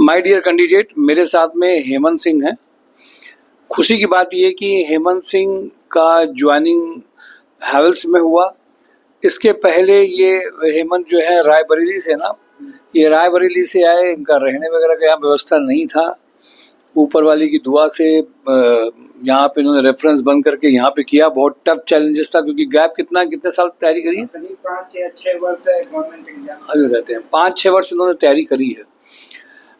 My dear candidate, मेरे साथ में हेमंत सिंह हैं। खुशी की बात यह कि हेमंत सिंह का ज्वाइनिंग हैवेल्स में हुआ। इसके पहले ये हेमंत जो है रायबरेली से ना, ये रायबरेली से आए। इनका रहने वगैरह का यहाँ व्यवस्था नहीं था। ऊपर वाले की दुआ से यहाँ पे इन्होंने रेफरेंस बन करके यहाँ पे किया। बहुत टफ चैलेंजेस था, क्योंकि गैप कितने साल तैयारी करी है? 5-6 वर्ष है गवर्नमेंट एग्जाम अभी रहते हैं। 5-6 वर्ष इन्होंने तैयारी करी है।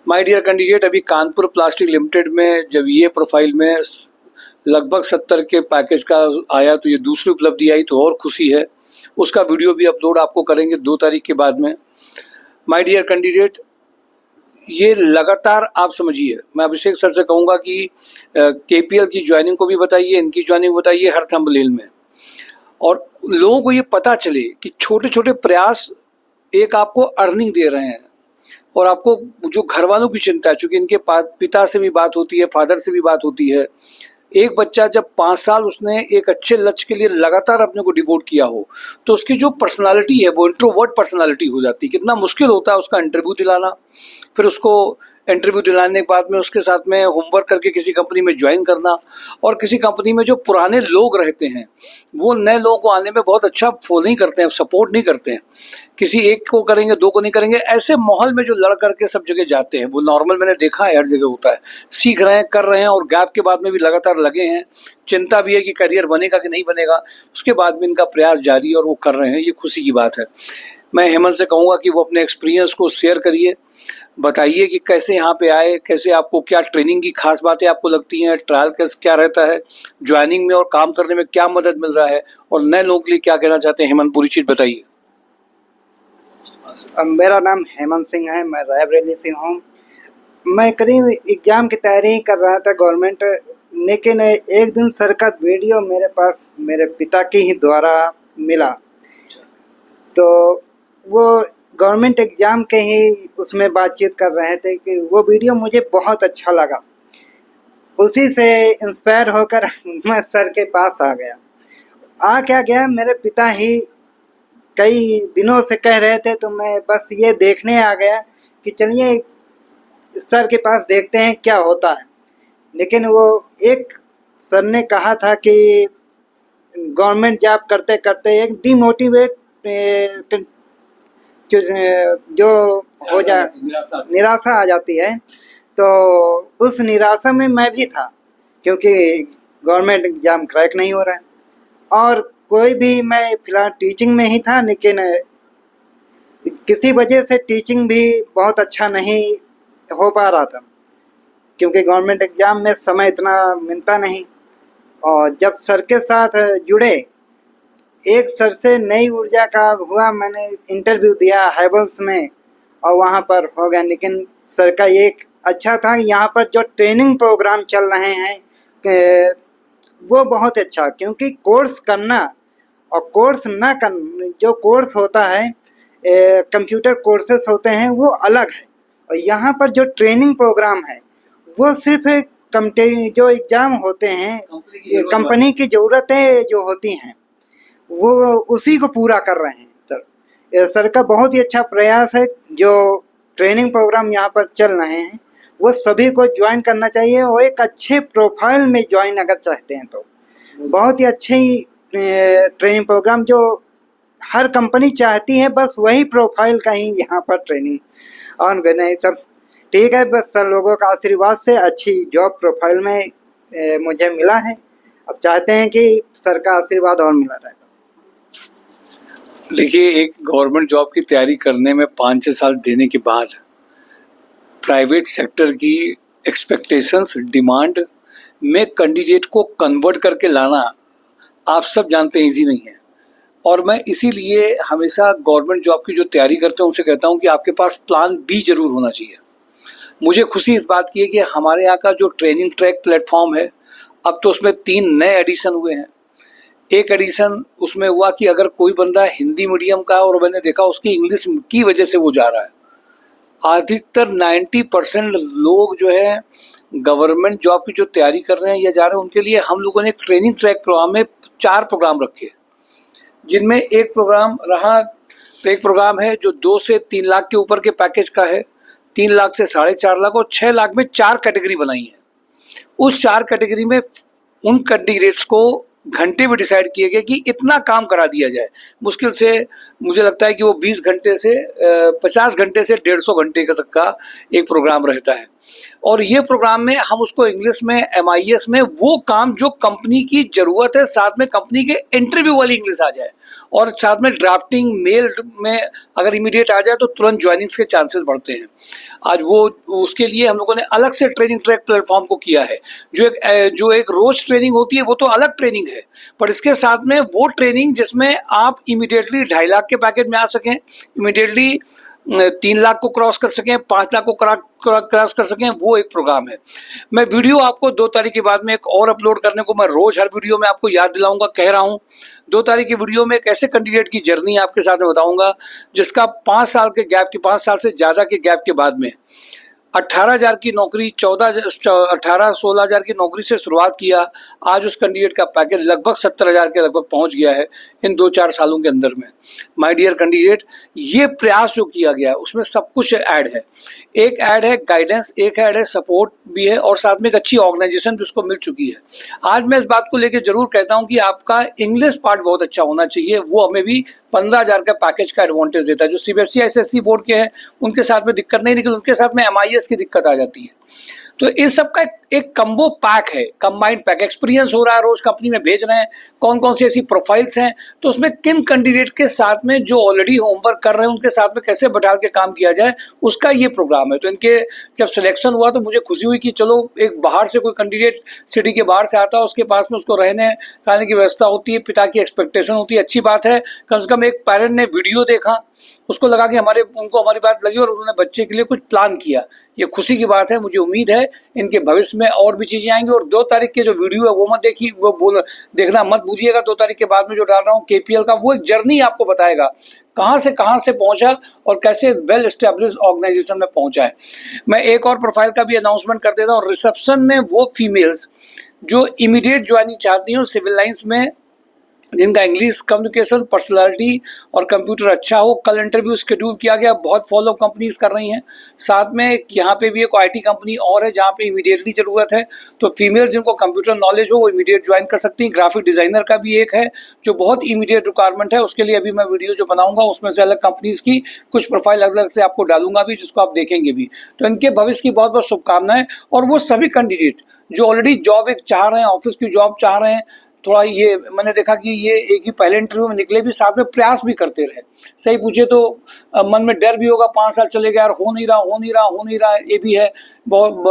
माय डियर कैंडिडेट, अभी कानपुर प्लास्टिक लिमिटेड में जब ये प्रोफाइल में लगभग 70 के पैकेज का आया, तो ये दूसरी उपलब्धि आई, तो और खुशी है। उसका वीडियो भी अपलोड आपको करेंगे 2 तारीख के बाद में। माय डियर कैंडिडेट, ये लगातार आप समझिए, मैं अभिषेक सर से कहूँगा कि केपीएल की ज्वाइनिंग को भी बताइए, इनकी ज्वाइनिंग बताइए हर थंबनेल में, और लोगों को ये पता चले कि छोटे छोटे प्रयास एक आपको अर्निंग दे रहे हैं। और आपको जो घर वालों की चिंता है, चूँकि इनके पिता से भी बात होती है, फादर से भी बात होती है। एक बच्चा जब 5 साल उसने एक अच्छे लक्ष्य के लिए लगातार अपने को डिवोट किया हो, तो उसकी जो पर्सनालिटी है वो इंट्रोवर्ट पर्सनालिटी हो जाती है। कितना मुश्किल होता है उसका इंटरव्यू दिलाना, फिर उसको इंटरव्यू दिलाने के बाद में उसके साथ में होमवर्क करके किसी कंपनी में ज्वाइन करना। और किसी कंपनी में जो पुराने लोग रहते हैं वो नए लोगों को आने में बहुत अच्छा फॉलो नहीं करते हैं, सपोर्ट नहीं करते हैं। किसी एक को करेंगे, 2 को नहीं करेंगे। ऐसे माहौल में जो लड़ करके सब जगह जाते हैं, वो नॉर्मल मैंने देखा है, हर जगह होता है। सीख रहे हैं, कर रहे हैं, और गैप के बाद में भी लगातार लगे हैं। चिंता भी है कि करियर बनेगा कि नहीं बनेगा, उसके बाद भी इनका प्रयास जारी है और वो कर रहे हैं। ये खुशी की बात है। मैं हेमंत से कहूँगा कि वो अपने एक्सपीरियंस को शेयर करिए, बताइए कि कैसे यहाँ पे आए, कैसे आपको क्या ट्रेनिंग की खास बातें आपको लगती हैं, ट्रायल कैसे क्या रहता है, ज्वाइनिंग में और काम करने में क्या मदद मिल रहा है, और नए लोगों के लिए क्या कहना चाहते हैं। हेमंत, पूरी चीज़ बताइए। मेरा नाम हेमंत सिंह है, मैं रायबरेली से हूँ। मैं करीब एग्ज़ाम की तैयारी कर रहा था गवर्नमेंट, लेकिन एक दिन सर का वीडियो मेरे पास मेरे पिता के ही द्वारा मिला। तो वो गवर्नमेंट एग्ज़ाम के ही उसमें बातचीत कर रहे थे कि वो वीडियो मुझे बहुत अच्छा लगा। उसी से इंस्पायर होकर मैं सर के पास आ गया। क्या गया, मेरे पिता ही कई दिनों से कह रहे थे, तो मैं बस ये देखने आ गया कि चलिए सर के पास देखते हैं क्या होता है। लेकिन वो एक सर ने कहा था कि गवर्नमेंट जॉब करते करते एक डिमोटिवेट जो हो जा निराशा आ जाती है। तो उस निराशा में मैं भी था, क्योंकि गवर्नमेंट एग्ज़ाम क्रैक नहीं हो रहा है। और कोई भी, मैं फिलहाल टीचिंग में ही था, लेकिन किसी वजह से टीचिंग भी बहुत अच्छा नहीं हो पा रहा था, क्योंकि गवर्नमेंट एग्ज़ाम में समय इतना मिलता नहीं। और जब सर के साथ जुड़े, एक सर से नई ऊर्जा का हुआ। मैंने इंटरव्यू दिया हैवेल्स में और वहाँ पर हो गया। लेकिन सर का एक अच्छा था, यहाँ पर जो ट्रेनिंग प्रोग्राम चल रहे हैं वो बहुत अच्छा, क्योंकि कोर्स करना और कोर्स ना करना, जो कोर्स होता है कंप्यूटर कोर्सेस होते हैं वो अलग है। और यहाँ पर जो ट्रेनिंग प्रोग्राम है वो सिर्फ जो एग्ज़ाम होते हैं, कंपनी की ज़रूरतें जो होती हैं वो उसी को पूरा कर रहे हैं। सर का बहुत ही अच्छा प्रयास है। जो ट्रेनिंग प्रोग्राम यहाँ पर चल रहे हैं वो सभी को ज्वाइन करना चाहिए, और एक अच्छे प्रोफाइल में ज्वाइन अगर चाहते हैं तो बहुत ही अच्छी ट्रेनिंग प्रोग्राम जो हर कंपनी चाहती है, बस वही प्रोफाइल का ही यहाँ पर ट्रेनिंग ऑन करना है। सब ठीक है, बस सर लोगों का आशीर्वाद से अच्छी जॉब प्रोफाइल में मुझे मिला है। अब चाहते हैं कि सर का आशीर्वाद और मिला रहे। देखिए, एक गवर्नमेंट जॉब की तैयारी करने में 5-6 साल देने के बाद प्राइवेट सेक्टर की एक्सपेक्टेशंस, डिमांड में कैंडिडेट को कन्वर्ट करके लाना आप सब जानते हैं ईजी नहीं है। और मैं इसीलिए हमेशा गवर्नमेंट जॉब की जो तैयारी करते हैं उनसे कहता हूं कि आपके पास प्लान बी जरूर होना चाहिए। मुझे खुशी इस बात की है कि हमारे यहाँ का जो ट्रेनिंग ट्रैक प्लेटफॉर्म है, अब तो उसमें 3 नए एडिशन हुए हैं। एक एडिशन उसमें हुआ कि अगर कोई बंदा हिंदी मीडियम का है और मैंने देखा उसकी इंग्लिश की वजह से वो जा रहा है। अधिकतर 90% लोग जो है गवर्नमेंट जॉब की जो तैयारी कर रहे हैं या जा रहे हैं, उनके लिए हम लोगों ने एक ट्रेनिंग ट्रैक प्रोग्राम में 4 प्रोग्राम रखे, जिनमें एक प्रोग्राम रहा, एक प्रोग्राम है जो 2 से 3 लाख के ऊपर के पैकेज का है। 3 लाख से 4.5 लाख और 6 लाख में 4 कैटेगरी बनाई है। उस 4 कैटेगरी में उन कैंडिडेट्स को घंटे में डिसाइड किए गए कि इतना काम करा दिया जाए। मुश्किल से मुझे लगता है कि वो 20 घंटे से 50 घंटे से 150 घंटे तक का एक प्रोग्राम रहता है। और ये प्रोग्राम में हम उसको इंग्लिश में MIS में वो काम जो कंपनी की ज़रूरत है, साथ में कंपनी के इंटरव्यू वाली इंग्लिश आ जाए और साथ में ड्राफ्टिंग मेल में अगर इमीडिएट आ जाए तो तुरंत ज्वाइनिंग्स के चांसेस बढ़ते हैं। आज वो उसके लिए हम लोगों ने अलग से ट्रेनिंग ट्रैक प्लेटफॉर्म को किया है। जो एक रोज ट्रेनिंग होती है वो तो अलग ट्रेनिंग है, पर इसके साथ में वो ट्रेनिंग जिसमें आप इमीडिएटली 2.5 लाख के पैकेज में आ सकें, इमीडिएटली 3 लाख को क्रॉस कर सकें, 5 लाख को क्रॉस कर सकें, वो एक प्रोग्राम है। मैं वीडियो आपको 2 तारीख के बाद में एक और अपलोड करने को मैं रोज हर वीडियो में आपको याद दिलाऊंगा, कह रहा हूं। 2 तारीख की वीडियो में एक ऐसे कैंडिडेट की जर्नी आपके साथ में बताऊंगा जिसका 5 साल के गैप के 5 साल से ज़्यादा के गैप के बाद में 18,000 की नौकरी 18-16,000 की नौकरी से शुरुआत किया। आज उस कैंडिडेट का पैकेज लगभग 70,000 के लगभग पहुंच गया है इन 2-4 सालों के अंदर में। माय डियर कैंडिडेट, ये प्रयास जो किया गया उसमें सब कुछ ऐड है। एक ऐड है गाइडेंस, एक ऐड है सपोर्ट भी है और साथ में एक अच्छी ऑर्गेनाइजेशन भी उसको मिल चुकी है। आज मैं इस बात को लेकर जरूर कहता हूँ कि आपका इंग्लिश पार्ट बहुत अच्छा होना चाहिए। वो हमें भी 15,000 का पैकेज का एडवांटेज देता है। जो CBSE SSC बोर्ड के हैं उनके साथ में दिक्कत नहीं, लेकिन उनके साथ में MIS की दिक्कत आ जाती है। तो इस सब का एक कम्बो पैक है, कंबाइंड पैक। एक्सपीरियंस हो रहा है, रोज कंपनी में भेज रहे हैं, कौन कौन सी ऐसी प्रोफाइल्स हैं, तो उसमें किन कैंडिडेट के साथ में जो ऑलरेडी होमवर्क कर रहे हैं उनके साथ में कैसे बैठा के काम किया जाए, उसका ये प्रोग्राम है। तो इनके जब सिलेक्शन हुआ तो मुझे खुशी हुई कि चलो एक बाहर से कोई कैंडिडेट सिटी के बाहर से आता है, उसके पास में उसको रहने खाने की व्यवस्था होती है, पिता की एक्सपेक्टेशन होती है, अच्छी बात है। कम से कम एक पेरेंट ने वीडियो देखा, उसको लगा कि उनको हमारी बात लगी और उन्होंने बच्चे के लिए कुछ प्लान किया। ये खुशी की बात है। मुझे उम्मीद है इनके भविष्य में और भी चीजें आएंगी। और 2 तारीख के जो वीडियो है वो मत देखिए, वो देखना मत भूलिएगा। 2 तारीख के बाद में जो डाल रहा हूँ KPL का, वो एक जर्नी आपको बताएगा कहाँ से पहुंचा और कैसे वेल एस्टेब्लिश ऑर्गेनाइजेशन में पहुंचा है। मैं एक और प्रोफाइल का भी अनाउंसमेंट कर देता हूँ। रिसेप्शन में वो फीमेल्स जो इमीडिएट ज्वाइनिंग चाहती हूँ, सिविल लाइंस में, जिनका इंग्लिश कम्युनिकेशन पर्सनालिटी और कंप्यूटर अच्छा हो। कल इंटरव्यू शेड्यूल किया गया, बहुत फॉलो कंपनीज कर रही हैं। साथ में यहाँ पे भी एक IT कंपनी और है जहाँ पे इमीडिएटली ज़रूरत है। तो फीमेल जिनको कंप्यूटर नॉलेज हो वो इमीडिएट ज्वाइन कर सकती हैं। ग्राफिक डिज़ाइनर का भी एक है जो बहुत इमीडिएट रिक्वायरमेंट है। उसके लिए अभी मैं वीडियो जो बनाऊंगा उसमें से अलग कंपनीज की कुछ प्रोफाइल अलग से आपको डालूंगा भी, जिसको आप देखेंगे भी। तो इनके भविष्य की बहुत बहुत शुभकामनाएं। और वो सभी कैंडिडेट जो ऑलरेडी जॉब एक चाह रहे हैं, ऑफिस की जॉब चाह रहे हैं, थोड़ा ये मैंने देखा कि ये एक ही पहले इंटरव्यू में निकले भी, साथ में प्रयास भी करते रहे। सही पूछे तो मन में डर भी होगा, 5 साल चले गए यार, हो नहीं रहा, ये भी है, बहुत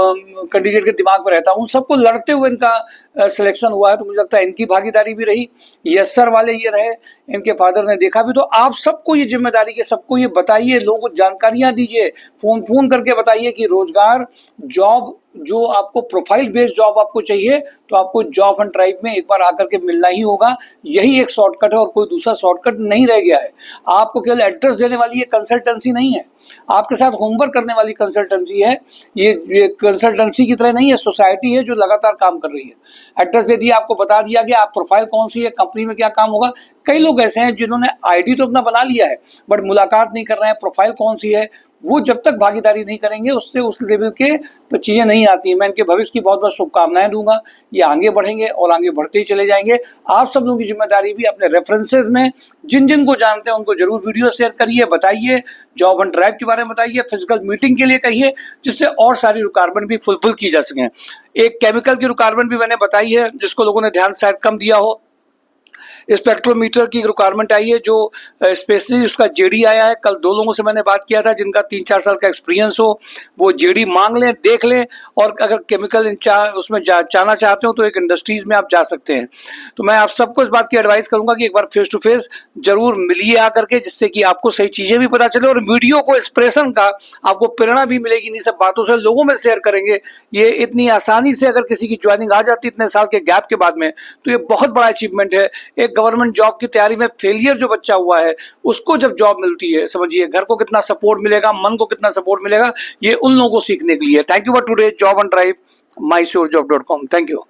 कैंडिडेट के दिमाग में रहता है। उन सबको लड़ते हुए इनका सिलेक्शन हुआ है। तो मुझे लगता है इनकी भागीदारी भी रही, यस सर वाले ये रहे, इनके फादर ने देखा भी। तो आप सबको ये जिम्मेदारी है, सबको ये बताइए, लोगों को जानकारियां दीजिए, फोन करके बताइए कि रोजगार जॉब जो आपको प्रोफाइल बेस्ड जॉब आपको चाहिए तो आपको जॉब एंड ड्राइव में एक बार आकर के मिलना ही होगा। यही एक शॉर्टकट है और कोई दूसरा शॉर्टकट नहीं रह गया है। आपको केवल एड्रेस देने वाली ये कंसल्टेंसी नहीं है, आपके साथ होमवर्क करने वाली कंसल्टेंसी है। ये कंसल्टेंसी की तरह नहीं है, सोसाइटी है जो लगातार काम कर रही है। एड्रेस दे दिया, आपको बता दिया कि आप प्रोफाइल कौन सी है, कंपनी में क्या काम होगा। कई लोग ऐसे हैं जिन्होंने ID तो अपना बना लिया है बट मुलाकात नहीं कर रहे हैं, प्रोफाइल कौन सी है। वो जब तक भागीदारी नहीं करेंगे उससे उस लेवल के चीज़ें नहीं आती हैं। मैं इनके भविष्य की बहुत बहुत शुभकामनाएं दूंगा। ये आगे बढ़ेंगे और आगे बढ़ते ही चले जाएंगे। आप सब लोगों की जिम्मेदारी भी अपने रेफरेंसेज में जिन को जानते हैं उनको जरूर वीडियो शेयर करिए, बताइए, जॉब एंड ड्राइव के बारे में बताइए, फिजिकल मीटिंग के लिए कहिए, जिससे और सारी रिक्वायरमेंट भी फुलफिल की जा सकें। एक केमिकल की रिक्वायरमेंट भी मैंने बताई है जिसको लोगों ने ध्यान शायद कम दिया हो। स्पेक्ट्रोमीटर की रिक्वायरमेंट आई है जो स्पेशली उसका JD आया है। कल 2 लोगों से मैंने बात किया था जिनका 3-4 साल का एक्सपीरियंस हो, वो JD मांग लें, देख लें, और अगर केमिकल उसमें जाना चाहते हो तो एक इंडस्ट्रीज में आप जा सकते हैं। तो मैं आप सबको इस बात की एडवाइस करूंगा कि एक बार फेस टू फेस जरूर मिलिए आकर के, जिससे कि आपको सही चीजें भी पता चले और वीडियो को एक्सप्रेशन का आपको प्रेरणा भी मिलेगी। इन सब बातों से लोगों में शेयर करेंगे। ये इतनी आसानी से अगर किसी की ज्वाइनिंग आ जाती इतने साल के गैप के बाद में तो ये बहुत बड़ा अचीवमेंट है। एक गवर्नमेंट जॉब की तैयारी में फेलियर जो बच्चा हुआ है उसको जब जॉब मिलती है, समझिए घर को कितना सपोर्ट मिलेगा, मन को कितना सपोर्ट मिलेगा, ये उन लोगों को सीखने के लिए। Thank you for today job and drive, mysurejob.com। Thank you.